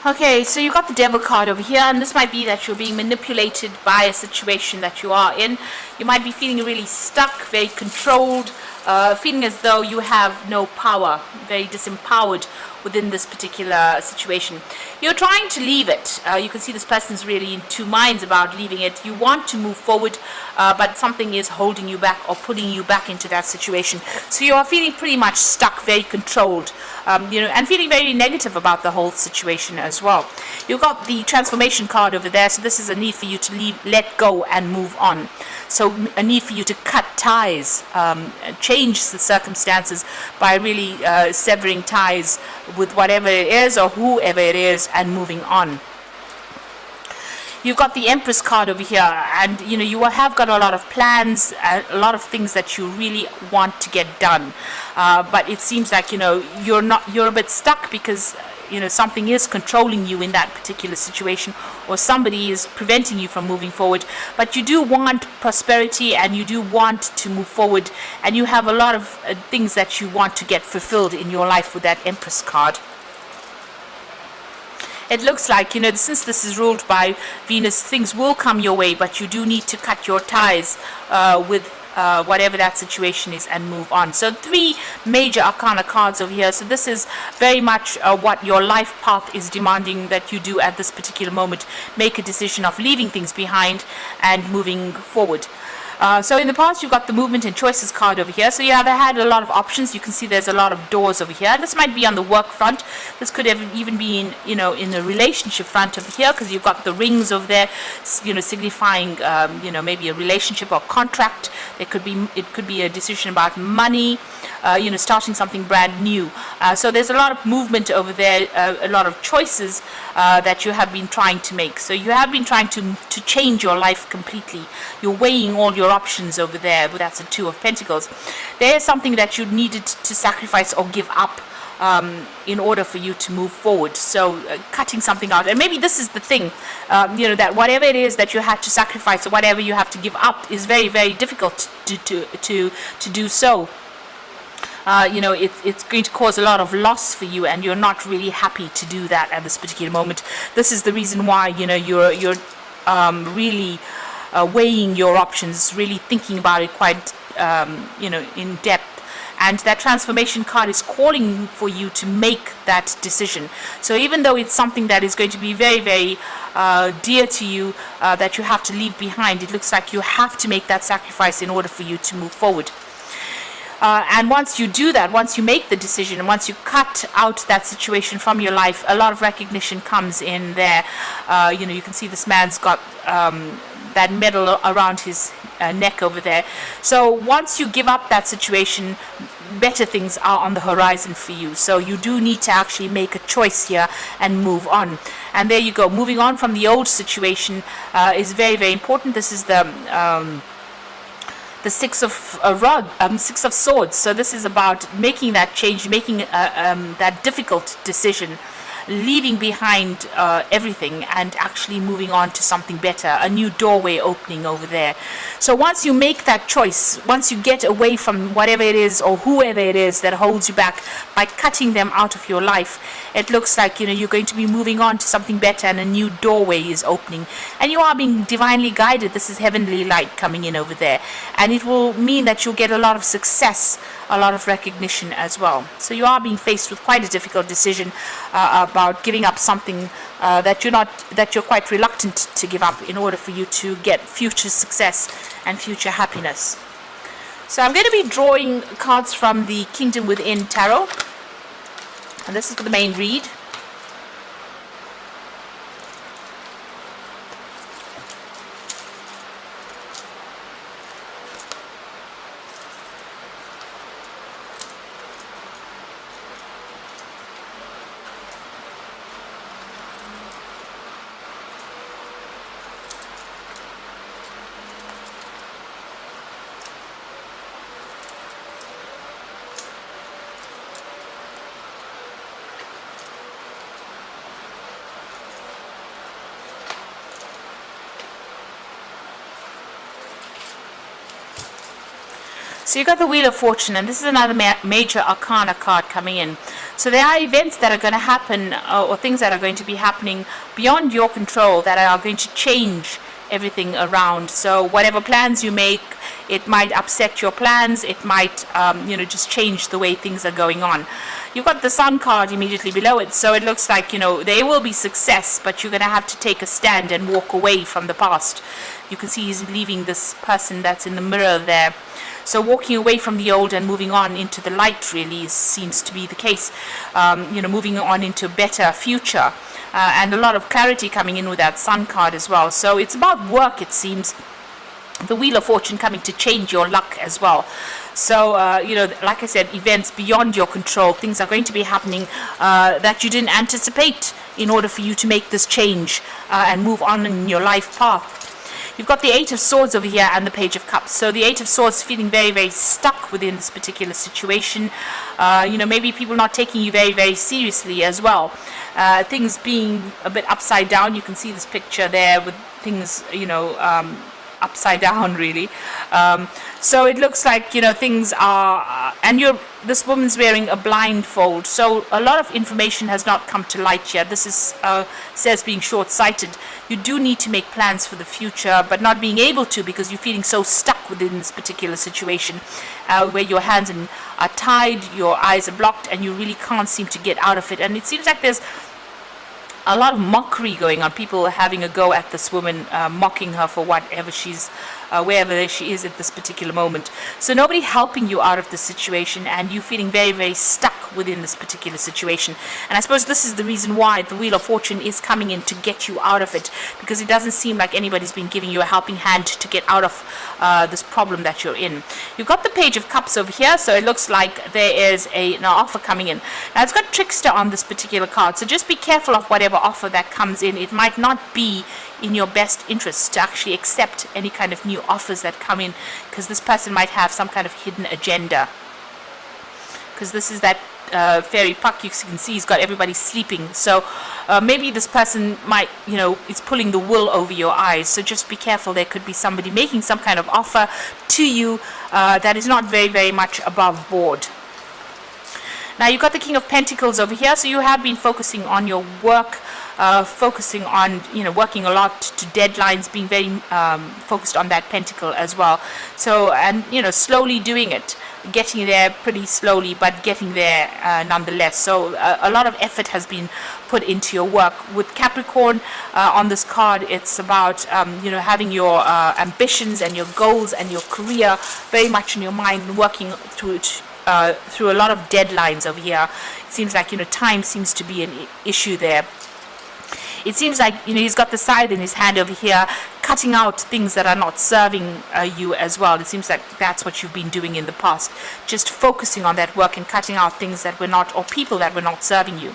Okay, so you got the devil card over here, and this might be that you're being manipulated by a situation that you are in. You might be feeling really stuck, very controlled, feeling as though you have no power, very disempowered within this particular situation. You're trying to leave it. You can see this person's really in two minds about leaving it. You want to move forward, but something is holding you back or pulling you back into that situation. So you are feeling pretty much stuck, very controlled, and feeling very negative about the whole situation as well. You've got the transformation card over there, so this is a need for you to leave, let go and move on. So a need for you to cut ties, change the circumstances by really severing ties with whatever it is or whoever it is and moving on. You've got the Empress card over here, and you have got a lot of plans, a lot of things that you really want to get done, but it seems like you're a bit stuck because something is controlling you in that particular situation, or somebody is preventing you from moving forward. But you do want prosperity, and you do want to move forward, and you have a lot of things that you want to get fulfilled in your life with that Empress card. It looks like, since this is ruled by Venus, things will come your way, but you do need to cut your ties with whatever that situation is and move on. So 3 major arcana cards over here. So this is very much what your life path is demanding that you do at this particular moment. Make a decision of leaving things behind and moving forward. So in the past, you've got the movement and choices card over here. So they had a lot of options. You can see there's a lot of doors over here. This might be on the work front. This could have even be in a relationship front over here, because you've got the rings over there, signifying maybe a relationship or contract. It could be a decision about money, starting something brand new. So there's a lot of movement over there, a lot of choices that you have been trying to make. So you have been trying to change your life completely. You're weighing all your options over there. That's a 2 of Pentacles. There's something that you needed to sacrifice or give up in order for you to move forward. So cutting something out, and maybe this is the thing, that whatever it is that you had to sacrifice or whatever you have to give up is very, very difficult to do so. It's going to cause a lot of loss for you, and you're not really happy to do that at this particular moment. This is the reason why you're really weighing your options, really thinking about it quite in depth. And that transformation card is calling for you to make that decision. So even though it's something that is going to be very, very dear to you, that you have to leave behind, it looks like you have to make that sacrifice in order for you to move forward. And once you do that, once you make the decision, and once you cut out that situation from your life, a lot of recognition comes in there. You can see this man's got that medal around his neck over there. So once you give up that situation, better things are on the horizon for you. So you do need to actually make a choice here and move on. And there you go. Moving on from the old situation is very, very important. This is the 6 of Swords. So this is about making that change, making that difficult decision, leaving behind everything and actually moving on to something better, a new doorway opening over there. So once you make that choice, once you get away from whatever it is or whoever it is that holds you back by cutting them out of your life, it looks like you're going to be moving on to something better, and a new doorway is opening, and you are being divinely guided. This is heavenly light coming in over there, and it will mean that you'll get a lot of success, a lot of recognition as well. So you are being faced with quite a difficult decision about giving up something that you're quite reluctant to give up in order for you to get future success and future happiness. So I'm going to be drawing cards from the Kingdom Within Tarot, and this is for the main read. So you got the Wheel of Fortune, and this is another major arcana card coming in. So there are events that are going to happen, or things that are going to be happening beyond your control, that are going to change everything around. So whatever plans you make, it might upset your plans. It might, just change the way things are going on. You've got the Sun card immediately below it, so it looks like, there will be success, but you're going to have to take a stand and walk away from the past. You can see he's leaving this person that's in the mirror there. So walking away from the old and moving on into the light really seems to be the case. Moving on into a better future. And a lot of clarity coming in with that Sun card as well. So it's about work, it seems. The Wheel of Fortune coming to change your luck as well. So, like I said, events beyond your control, things are going to be happening that you didn't anticipate in order for you to make this change and move on in your life path. You've got the Eight of Swords over here and the Page of Cups. So the Eight of Swords feeling very, very stuck within this particular situation. Maybe people not taking you very, very seriously as well. Things being a bit upside down. You can see this picture there with things, upside down really. So it looks like things are and this woman's wearing a blindfold, so a lot of information has not come to light yet. This is says being short-sighted. You do need to make plans for the future, but not being able to because you're feeling so stuck within this particular situation where your hands are tied, your eyes are blocked, and you really can't seem to get out of it. And it seems like there's a lot of mockery going on, people having a go at this woman, mocking her for whatever she's, wherever she is at this particular moment. So nobody helping you out of this situation, and you feeling very, very stuck within this particular situation. And I suppose this is the reason why the Wheel of Fortune is coming in to get you out of it, because it doesn't seem like anybody's been giving you a helping hand to get out of this problem that you're in. You've got the Page of Cups over here, so it looks like there is an offer coming in. Now it's got Trickster on this particular card, so just be careful of whatever offer that comes in. It might not be in your best interest to actually accept any kind of new offers that come in, because this person might have some kind of hidden agenda. Because this is that fairy puck, you can see he's got everybody sleeping. So maybe this person might, is pulling the wool over your eyes. So just be careful. There could be somebody making some kind of offer to you that is not very, very much above board. Now you've got the King of Pentacles over here, so you have been focusing on your work, focusing on, working a lot to deadlines, being very focused on that pentacle as well. So, and, slowly doing it, getting there pretty slowly, but getting there nonetheless. So a lot of effort has been put into your work. With Capricorn on this card, it's about, having your ambitions and your goals and your career very much in your mind and working through it. Through a lot of deadlines over here. It seems like, time seems to be an issue there. It seems like, he's got the scythe in his hand over here, cutting out things that are not serving you as well. It seems like that's what you've been doing in the past, just focusing on that work and cutting out things that were not, or people that were not serving you.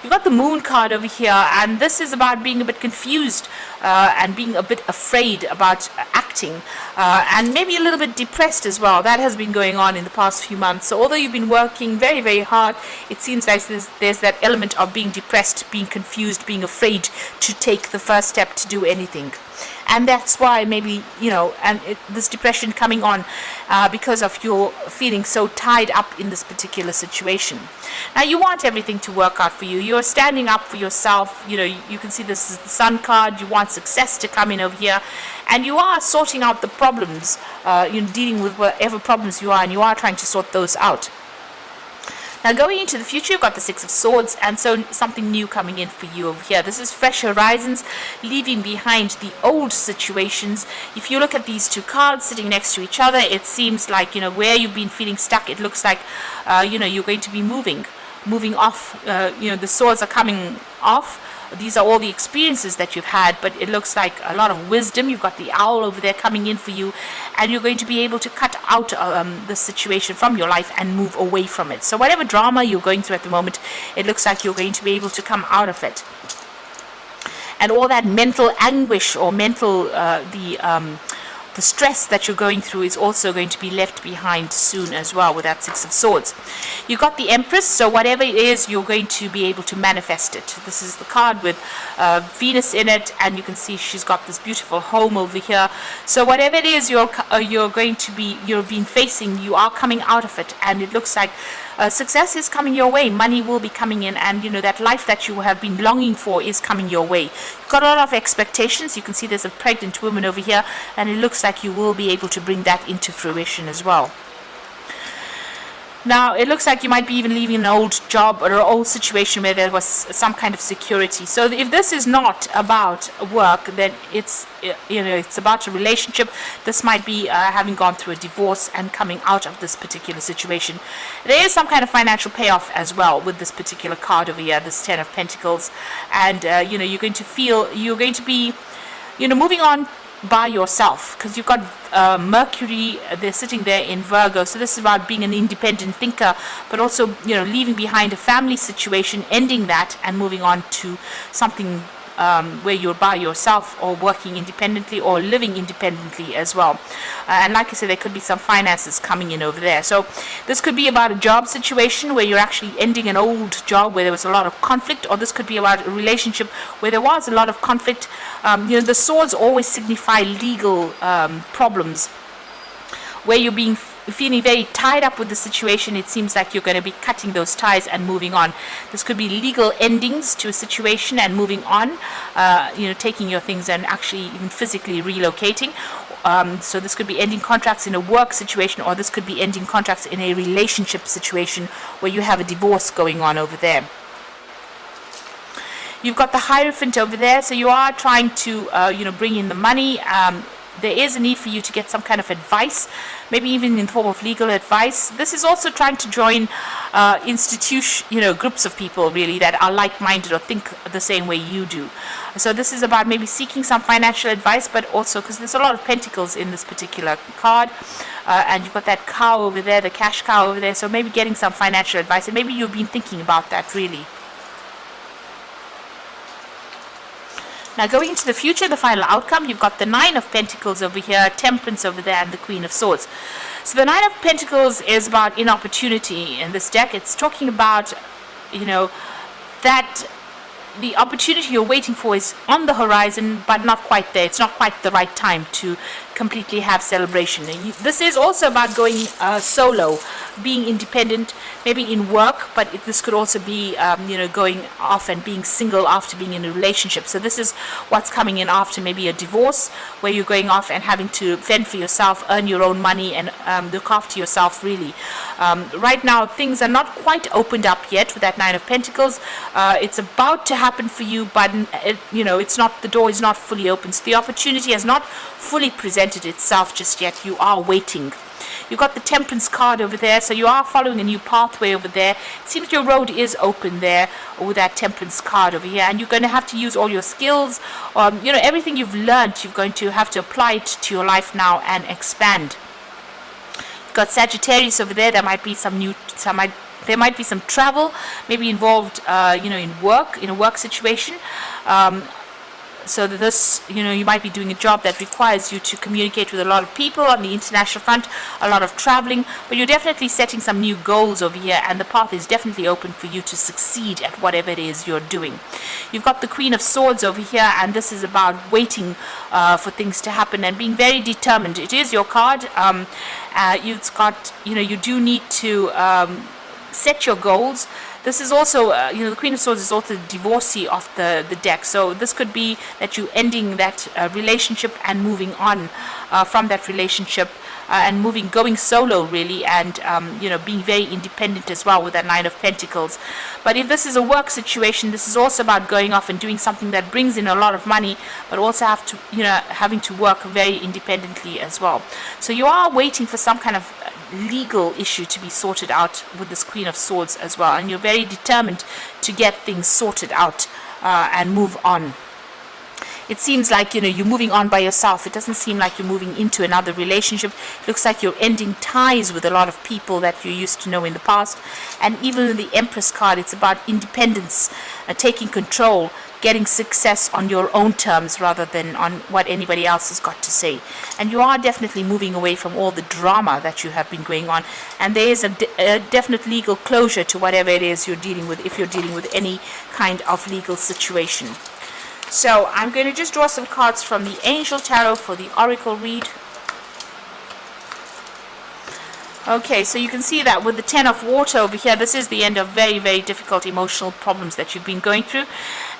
You've got the Moon card over here, and this is about being a bit confused and being a bit afraid about acting, and maybe a little bit depressed as well. That has been going on in the past few months. So although you've been working very, very hard, it seems like there's that element of being depressed, being confused, being afraid to take the first step to do anything. And that's why maybe, this depression coming on because of your feeling so tied up in this particular situation. Now, you want everything to work out for you. You're standing up for yourself. You can see this is the Sun card. You want success to come in over here. And you are sorting out the problems, dealing with whatever problems you are, and you are trying to sort those out. Now going into the future, you've got the Six of Swords, and so something new coming in for you over here. This is fresh horizons, leaving behind the old situations. If you look at these two cards sitting next to each other, it seems like, where you've been feeling stuck, it looks like, you're going to be moving off. The swords are coming off. These are all the experiences that you've had, but it looks like a lot of wisdom. You've got the owl over there coming in for you, and you're going to be able to cut out the situation from your life and move away from it. So whatever drama you're going through at the moment, it looks like you're going to be able to come out of it. And all that mental anguish or mental, the stress that you're going through is also going to be left behind soon as well with that Six of Swords. You've got the Empress, so whatever it is, you're going to be able to manifest it. This is the card with Venus in it, and you can see she's got this beautiful home over here. So whatever it is you've been facing, you are coming out of it, and it looks like Success is coming your way. Money will be coming in, and that life that you have been longing for is coming your way. You've got a lot of expectations. You can see there's a pregnant woman over here, and it looks like you will be able to bring that into fruition as well. Now, it looks like you might be even leaving an old job or an old situation where there was some kind of security. So if this is not about work, then it's about a relationship. This might be having gone through a divorce and coming out of this particular situation. There is some kind of financial payoff as well with this particular card over here, this 10 of Pentacles. And, you're going to be, moving on by yourself, because you've got Mercury, they're sitting there in Virgo. So this is about being an independent thinker, but also leaving behind a family situation, ending that and moving on to something where you're by yourself, or working independently, or living independently as well. And like I said, there could be some finances coming in over there. So this could be about a job situation where you're actually ending an old job where there was a lot of conflict, or this could be about a relationship where there was a lot of conflict. The swords always signify legal problems, where you're feeling very tied up with the situation. It seems like you're going to be cutting those ties and moving on. This could be legal endings to a situation and moving on, taking your things and actually even physically relocating. So this could be ending contracts in a work situation, or this could be ending contracts in a relationship situation where you have a divorce going on over there. You've got the Hierophant over there, so you are trying to bring in the money. There is a need for you to get some kind of advice, maybe even in the form of legal advice. This is also trying to join groups of people really that are like-minded or think the same way you do. So this is about maybe seeking some financial advice, but also because there's a lot of pentacles in this particular card, and you've got that cow over there, the cash cow over there. So maybe getting some financial advice, and maybe you've been thinking about that really. Now, going into the future, the final outcome, you've got the 9 of Pentacles over here, Temperance over there, and the Queen of Swords. So the 9 of Pentacles is about inopportunity in this deck. It's talking about, that the opportunity you're waiting for is on the horizon, but not quite there. It's not quite the right time to completely have celebration. This is also about going solo, being independent, maybe in work, but this could also be, going off and being single after being in a relationship. So this is what's coming in after maybe a divorce, where you're going off and having to fend for yourself, earn your own money, and look after yourself really. Right now, things are not quite opened up yet with that 9 of Pentacles. It's about to happen for you, but it's not, the door is not fully open. So the opportunity has not fully presented itself just yet. You are waiting. You've got the Temperance card over there, so you are following a new pathway over there. It seems your road is open there with that Temperance card over here, and you're going to have to use all your skills, everything you've learned. You're going to have to apply it to your life now and expand. You've got Sagittarius over there. There might be there might be some travel, maybe involved, in a work situation. So that this, you might be doing a job that requires you to communicate with a lot of people on the international front, a lot of traveling, but you're definitely setting some new goals over here, and the path is definitely open for you to succeed at whatever it is you're doing. You've got the Queen of Swords over here, and this is about waiting for things to happen and being very determined. It is your card. You do need to set your goals. This is also, the Queen of Swords is also the divorcee of the deck. So this could be that you're ending that relationship and moving on from that relationship and going solo really, and being very independent as well with that 9 of Pentacles. But if this is a work situation, this is also about going off and doing something that brings in a lot of money, but also having to work very independently as well. So you are waiting for some kind of legal issue to be sorted out with this Queen of Swords as well, and you're very determined to get things sorted out and move on. It seems like you're moving on by yourself. It doesn't seem like you're moving into another relationship. It looks like you're ending ties with a lot of people that you used to know in the past. And even in the Empress card, it's about independence, taking control, getting success on your own terms rather than on what anybody else has got to say. And you are definitely moving away from all the drama that you have been going on. And there is a definite legal closure to whatever it is you're dealing with, if you're dealing with any kind of legal situation. So I'm going to just draw some cards from the Angel Tarot for the Oracle read. Okay, so you can see that with the 10 of water over here, this is the end of very, very difficult emotional problems that you've been going through.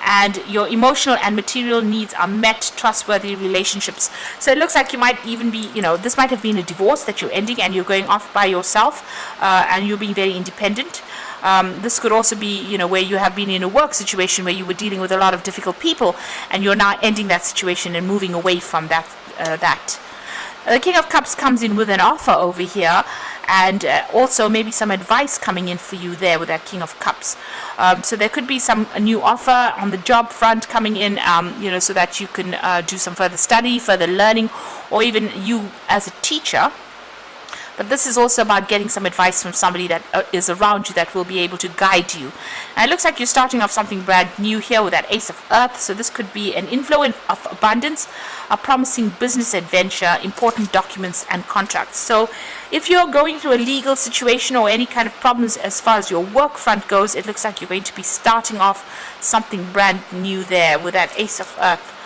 And your emotional and material needs are met, trustworthy relationships. So it looks like you might even be, this might have been a divorce that you're ending and you're going off by yourself, and you're being very independent. This could also be, where you have been in a work situation where you were dealing with a lot of difficult people and you're now ending that situation and moving away from that. The King of Cups comes in with an offer over here, and also maybe some advice coming in for you there with that King of Cups. So there could be a new offer on the job front coming in, so that you can do some further study, further learning, or even you as a teacher. But this is also about getting some advice from somebody that is around you that will be able to guide you. And it looks like you're starting off something brand new here with that Ace of Earth. So this could be an inflow of abundance, a promising business adventure, important documents and contracts. So if you're going through a legal situation or any kind of problems as far as your work front goes, it looks like you're going to be starting off something brand new there with that Ace of Earth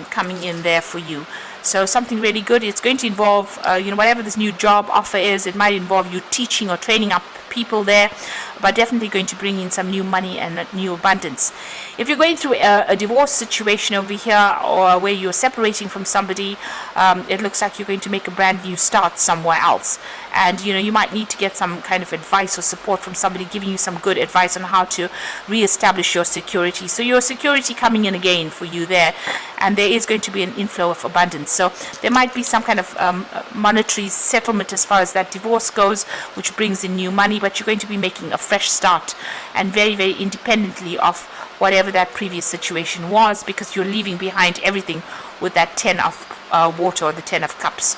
coming in there for you. So something really good. It's going to involve, whatever this new job offer is. It might involve you teaching or training up people there, but definitely going to bring in some new money and new abundance. If you're going through a divorce situation over here, or where you're separating from somebody, it looks like you're going to make a brand new start somewhere else. And you might need to get some kind of advice or support from somebody giving you some good advice on how to reestablish your security. So your security coming in again for you there, and there is going to be an inflow of abundance. So there might be some kind of monetary settlement as far as that divorce goes, which brings in new money, but you're going to be making a fresh start and very, very independently of whatever that previous situation was, because you're leaving behind everything with that 10 of water, or the 10 of cups.